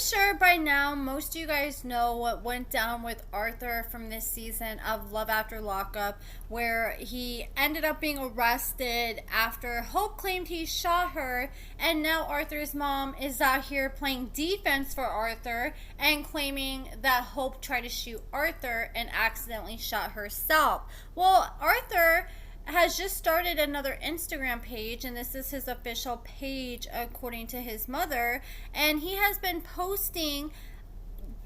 sure by now most of you guys know what went down with Arthur from this season of Love After Lockup, where he ended up being arrested after Hope claimed he shot her, and now Arthur's mom is out here playing defense for Arthur and claiming that Hope tried to shoot Arthur and accidentally shot herself. Well, Arthur has just started another Instagram page, and this is his official page according to his mother, and he has been posting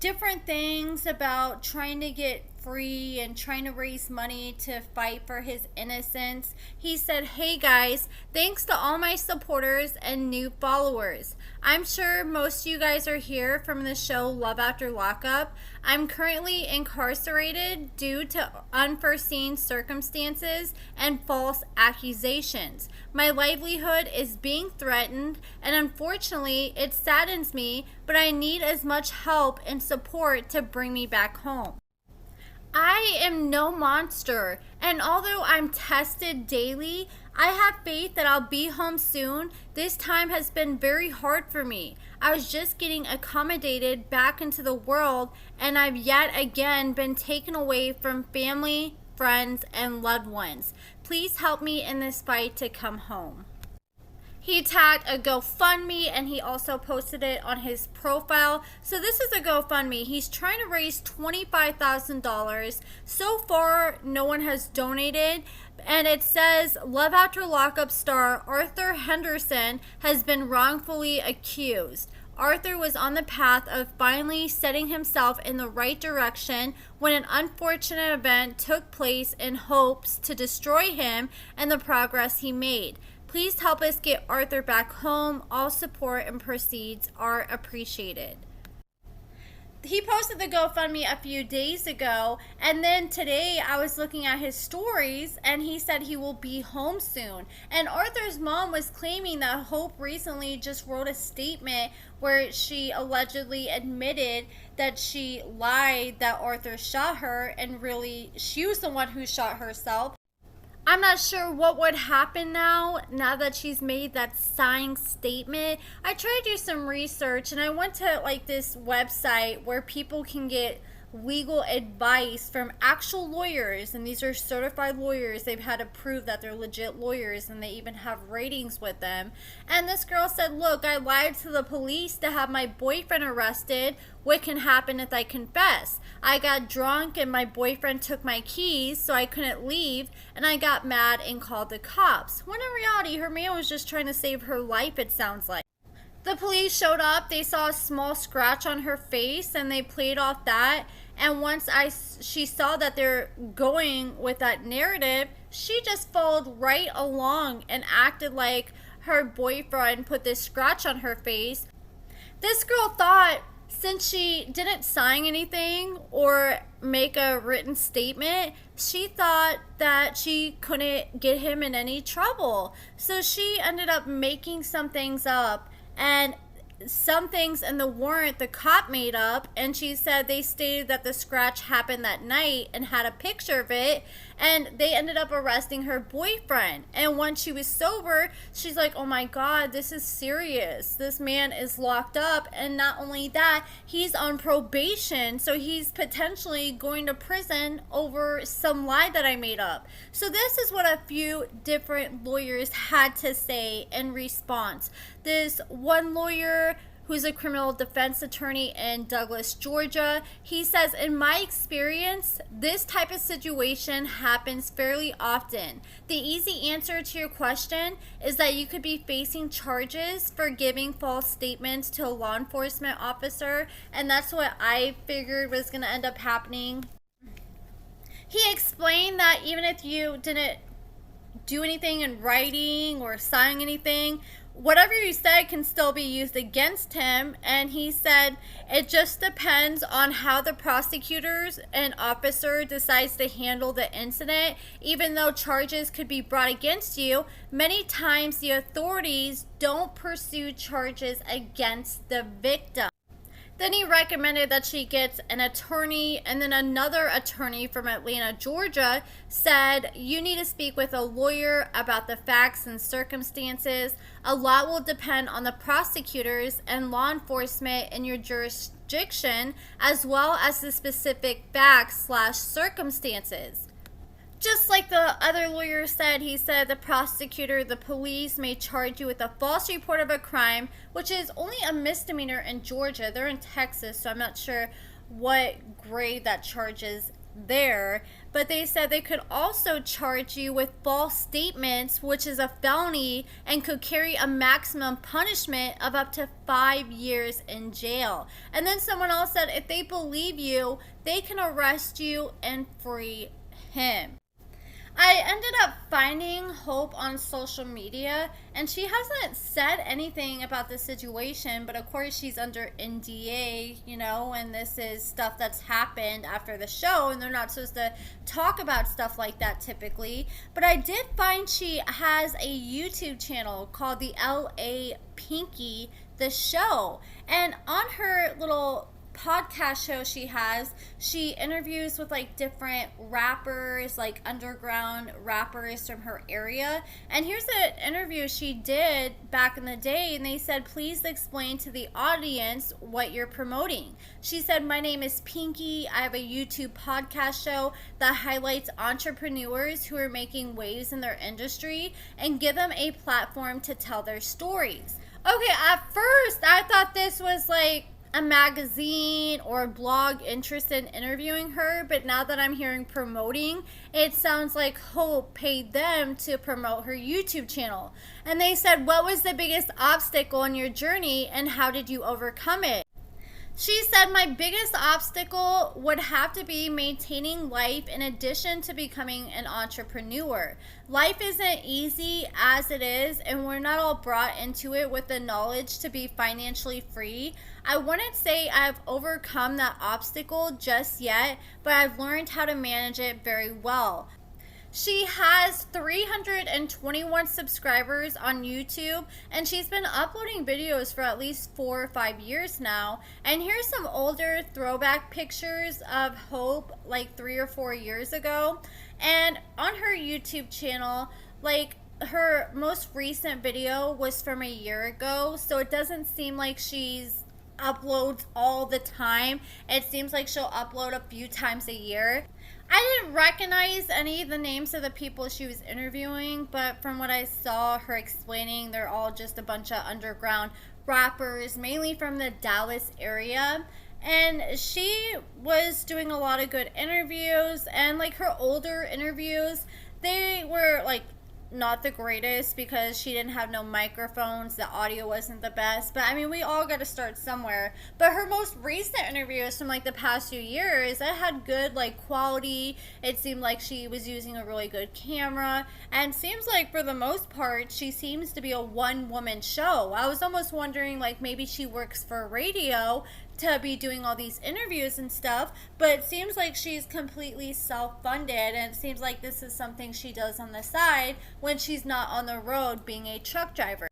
different things about trying to get free and trying to raise money to fight for his innocence. He said, "Hey guys, thanks to all my supporters and new followers. I'm sure most of you guys are here from the show Love After Lockup. I'm currently incarcerated due to unforeseen circumstances and false accusations. My livelihood is being threatened, and unfortunately it saddens me, but I need as much help and support to bring me back home. I am no monster, and although I'm tested daily, I have faith that I'll be home soon. This time has been very hard for me. I was just getting accommodated back into the world, and I've yet again been taken away from family, friends, and loved ones. Please help me in this fight to come home." He tagged a GoFundMe, and he also posted it on his profile. So this is a GoFundMe. He's trying to raise $25,000. So far, no one has donated. And it says, Love After Lockup star Arthur Henderson has been wrongfully accused. Arthur was on the path of finally setting himself in the right direction when an unfortunate event took place in hopes to destroy him and the progress he made. Please help us get Arthur back home. All support and proceeds are appreciated. He posted the GoFundMe a few days ago, and then today I was looking at his stories, and he said he will be home soon. And Arthur's mom was claiming that Hope recently just wrote a statement where she allegedly admitted that she lied that Arthur shot her, and really she was the one who shot herself. I'm not sure what would happen now that she's made that signed statement. I tried to do some research, and I went to like this website where people can get legal advice from actual lawyers, and these are certified lawyers. They've had to prove that they're legit lawyers, and they even have ratings with them. And this girl said, "Look, I lied to the police to have my boyfriend arrested. What can happen if I confess? I got drunk and my boyfriend took my keys, so I couldn't leave, and I got mad and called the cops." When in reality, her man was just trying to save her life, it sounds like. The police showed up. They saw a small scratch on her face, and they played off that. And once she saw that they're going with that narrative, she just followed right along and acted like her boyfriend put this scratch on her face. This girl thought, since she didn't sign anything or make a written statement, she thought that she couldn't get him in any trouble. So she ended up making some things up, and some things in the warrant the cop made up, and she said they stated that the scratch happened that night and had a picture of it, and they ended up arresting her boyfriend. And once she was sober, she's like, "Oh my god, this is serious. This man is locked up, and not only that, he's on probation, so he's potentially going to prison over some lie that I made up." So this is what a few different lawyers had to say in response. This one lawyer, who's a criminal defense attorney in Douglas, Georgia, he says, "In my experience, this type of situation happens fairly often. The easy answer to your question is that you could be facing charges for giving false statements to a law enforcement officer," and that's what I figured was going to end up happening. He explained that even if you didn't do anything in writing or sign anything, whatever you said can still be used against him. And he said it just depends on how the prosecutors and officer decides to handle the incident. Even though charges could be brought against you, many times the authorities don't pursue charges against the victim. Then he recommended that she gets an attorney, and then another attorney from Atlanta, Georgia, said, "You need to speak with a lawyer about the facts and circumstances. A lot will depend on the prosecutors and law enforcement in your jurisdiction, as well as the specific facts/circumstances." Just like the other lawyer said, he said the prosecutor, the police may charge you with a false report of a crime, which is only a misdemeanor in Georgia. They're in Texas, so I'm not sure what grade that charge is there. But they said they could also charge you with false statements, which is a felony and could carry a maximum punishment of up to 5 years in jail. And then someone else said if they believe you, they can arrest you and free him. I ended up finding Hope on social media, and she hasn't said anything about the situation, but of course she's under NDA, and this is stuff that's happened after the show, and they're not supposed to talk about stuff like that typically. But I did find she has a YouTube channel called the LA Pinky, the show, and on her little podcast show she interviews with like different rappers, like underground rappers from her area. And here's an interview she did back in the day, and they said, "Please explain to the audience what you're promoting." She said, "My name is Pinky. I have a YouTube podcast show that highlights entrepreneurs who are making waves in their industry and give them a platform to tell their stories." Okay, at first I thought this was like a magazine or a blog interested in interviewing her, but now that I'm hearing promoting, it sounds like Hope paid them to promote her YouTube channel. And they said, "What was the biggest obstacle in your journey and how did you overcome it?" She said, "My biggest obstacle would have to be maintaining life in addition to becoming an entrepreneur. Life isn't easy as it is, and we're not all brought into it with the knowledge to be financially free. I wouldn't say I've overcome that obstacle just yet, but I've learned how to manage it very well." She has 321 subscribers on YouTube, and she's been uploading videos for at least 4 or 5 years now. And here's some older throwback pictures of Hope like 3 or 4 years ago. And on her YouTube channel, like her most recent video was from a year ago, so it doesn't seem like she's uploads all the time. It seems like she'll upload a few times a year. I didn't recognize any of the names of the people she was interviewing, but from what I saw her explaining, they're all just a bunch of underground rappers, mainly from the Dallas area. And she was doing a lot of good interviews, and like her older interviews, they were like not the greatest because she didn't have no microphones, the audio wasn't the best, but I mean, we all got to start somewhere. But her most recent interviews from like the past few years, that had good like quality. It seemed like she was using a really good camera, and seems like for the most part she seems to be a one-woman show. I was almost wondering like maybe she works for radio to be doing all these interviews and stuff, but it seems like she's completely self-funded, and it seems like this is something she does on the side when she's not on the road being a truck driver.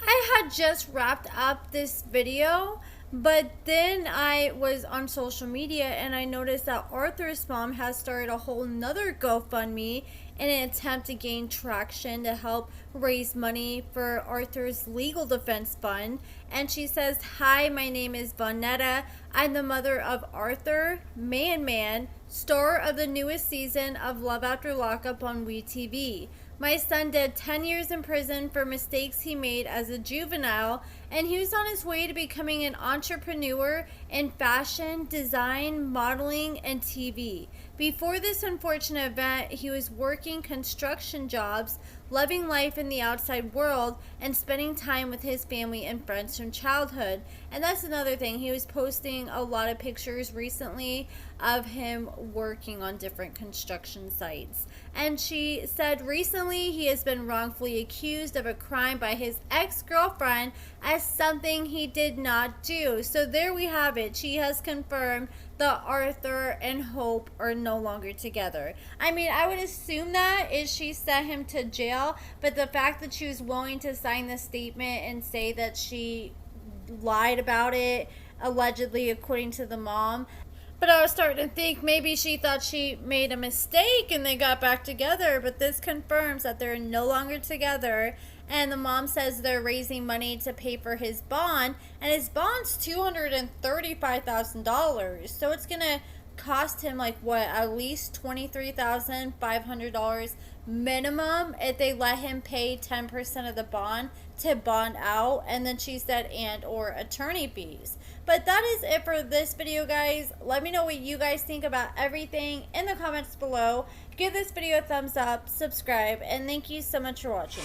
I had just wrapped up this video, but then I was on social media and I noticed that Arthur's mom has started a whole nother GoFundMe in an attempt to gain traction to help raise money for Arthur's legal defense fund. And she says, "Hi, my name is Vonetta. I'm the mother of Arthur, Man, star of the newest season of Love After Lockup on WeTV. My son did 10 years in prison for mistakes he made as a juvenile, and he was on his way to becoming an entrepreneur in fashion, design, modeling, and TV. Before this unfortunate event, he was working construction jobs, loving life in the outside world, and spending time with his family and friends from childhood." And that's another thing. He was posting a lot of pictures recently of him working on different construction sites. And she said recently he has been wrongfully accused of a crime by his ex-girlfriend as something he did not do. So there we have it. She has confirmed that Arthur and Hope are no longer together. I mean, I would assume that is she sent him to jail, but the fact that she was willing to sign the statement and say that she lied about it, allegedly, according to the mom. But I was starting to think maybe she thought she made a mistake and they got back together. But this confirms that they're no longer together. And the mom says they're raising money to pay for his bond. And his bond's $235,000. So it's going to cost him like what, at least $23,500 minimum if they let him pay 10% of the bond to bond out. And then she said and or attorney fees. But that is it for this video, guys. Let me know what you guys think about everything in the comments below. Give this video a thumbs up, subscribe, and thank you so much for watching.